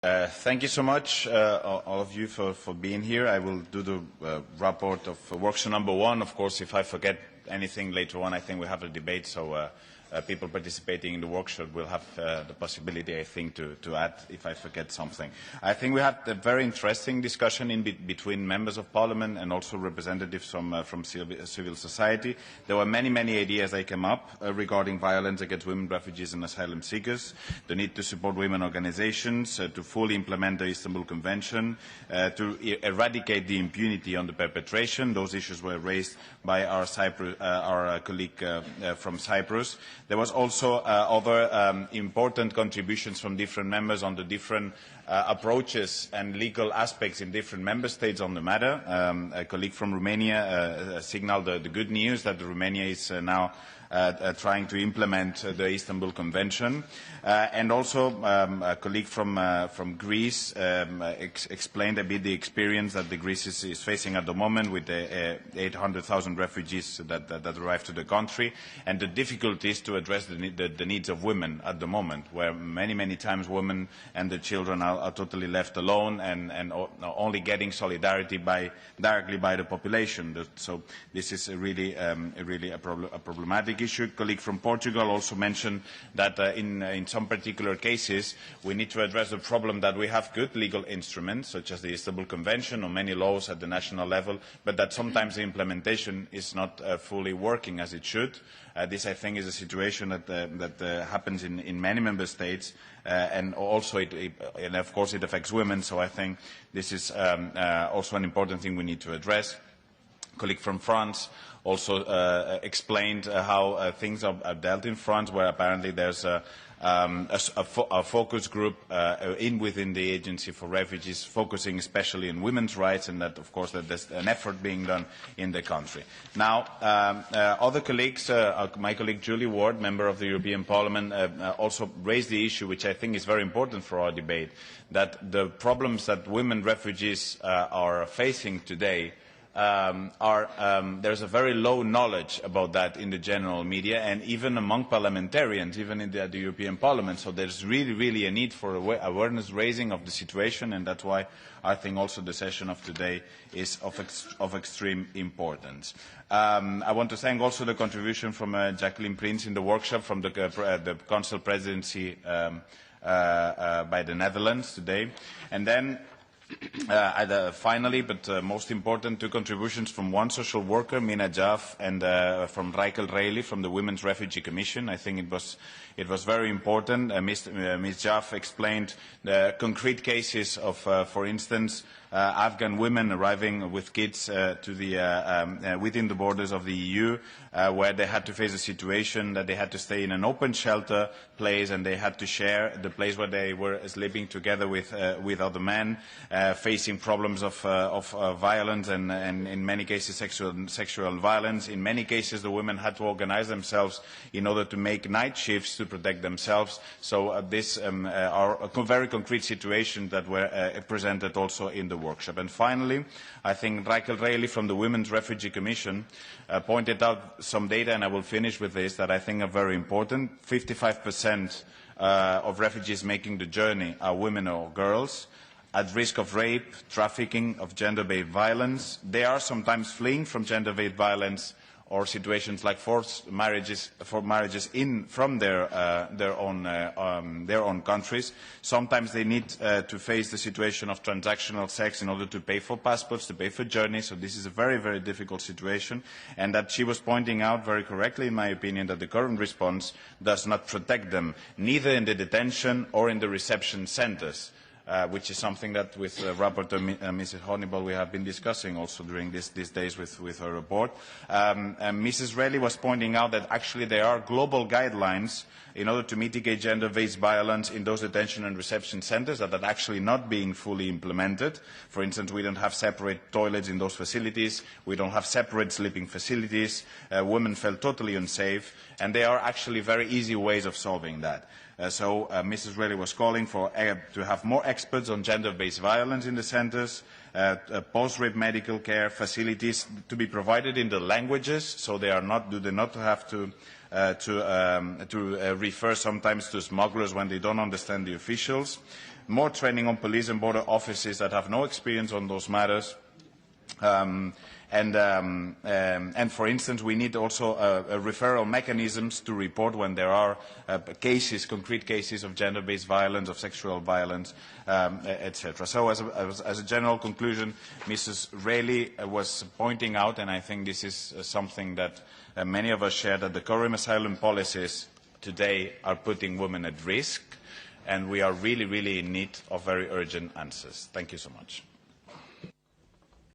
Thank you so much, all of you, for being here. I will do the report of workshop number 1. Of course, if I forget anything later on, I think we have a debate, so people participating in the workshop will have the possibility, I think, to add if I forget something. I think we had a very interesting discussion between members of parliament and also representatives from civil society. There were many ideas that came up regarding violence against women, refugees and asylum seekers, the need to support women organizations, to fully implement the Istanbul Convention, to eradicate the impunity on the perpetration. Those issues were raised by our colleague from Cyprus. There was also other important contributions from different members on the different approaches and legal aspects in different member states on the matter. A colleague from Romania signaled the good news that Romania is now trying to implement the Istanbul Convention. And also a colleague from Greece explained a bit the experience that the Greece is facing at the moment with the 800,000 refugees that arrived to the country, and the difficulties to address the needs of women at the moment, where many times women and the children are totally left alone and only getting solidarity directly by the population. So this is really a problematic issue. A colleague from Portugal also mentioned that in some particular cases we need to address the problem that we have good legal instruments such as the Istanbul Convention or many laws at the national level, but that sometimes the implementation is not fully working as it should. This, I think, is a situation that happens in many member states, and also and of course it affects women, so I think this is also an important thing we need to address. A colleague from France also explained how things are dealt in France, where apparently there's a focus group within the Agency for Refugees focusing especially on women's rights, and that, of course, that there's an effort being done in the country. Now, other colleagues, my colleague Julie Ward, member of the European Parliament, also raised the issue, which I think is very important for our debate, that the problems that women refugees are facing today there's a very low knowledge about that in the general media and even among parliamentarians, even in the European Parliament. So there's really a need for awareness raising of the situation, and that's why I think also the session of today is of extreme importance. I want to thank also the contribution from Jacqueline Prince in the workshop from the Council Presidency by the Netherlands today. And then finally, but most important, two contributions from one social worker, Mina Jaff, and from Raikel Reilly from the Women's Refugee Commission. I think it was very important. Ms. Jaff explained the concrete cases of, for instance, Afghan women arriving with kids within the borders of the EU, where they had to face a situation that they had to stay in an open shelter place and they had to share the place where they were sleeping together with other men, facing problems of violence and in many cases sexual violence. In many cases the women had to organize themselves in order to make night shifts to protect themselves. So these are very concrete situations that were presented also in the workshop. And finally, I think Raikel Reilly from the Women's Refugee Commission pointed out some data, and I will finish with this, that I think are very important. 55% of refugees making the journey are women or girls at risk of rape, trafficking, of gender-based violence. They are sometimes fleeing from gender-based violence or situations like forced marriages from their own countries. Sometimes they need to face the situation of transactional sex in order to pay for passports, to pay for journeys. So this is a very difficult situation, and that she was pointing out very correctly, in my opinion, that the current response does not protect them, neither in the detention or in the reception centres. Which is something that with Rapporteur Mrs. Honeyball we have been discussing also during these days with her report. Mrs. Reilly was pointing out that actually there are global guidelines in order to mitigate gender-based violence in those detention and reception centres that are actually not being fully implemented. For instance, we don't have separate toilets in those facilities, we don't have separate sleeping facilities, women felt totally unsafe, and there are actually very easy ways of solving that. So Mrs. Reilly was calling for to have more experts on gender-based violence in the centres, post-rape medical care facilities to be provided in the languages, so they do not have to refer sometimes to smugglers when they don't understand the officials. more training on police and border officers that have no experience on those matters. And for instance, we need also referral mechanisms to report when there are cases, concrete cases of gender-based violence, of sexual violence, etc. So as a general conclusion, Mrs. Reilly was pointing out, and I think this is something that many of us share, that the current asylum policies today are putting women at risk, and we are really, really in need of very urgent answers. Thank you so much.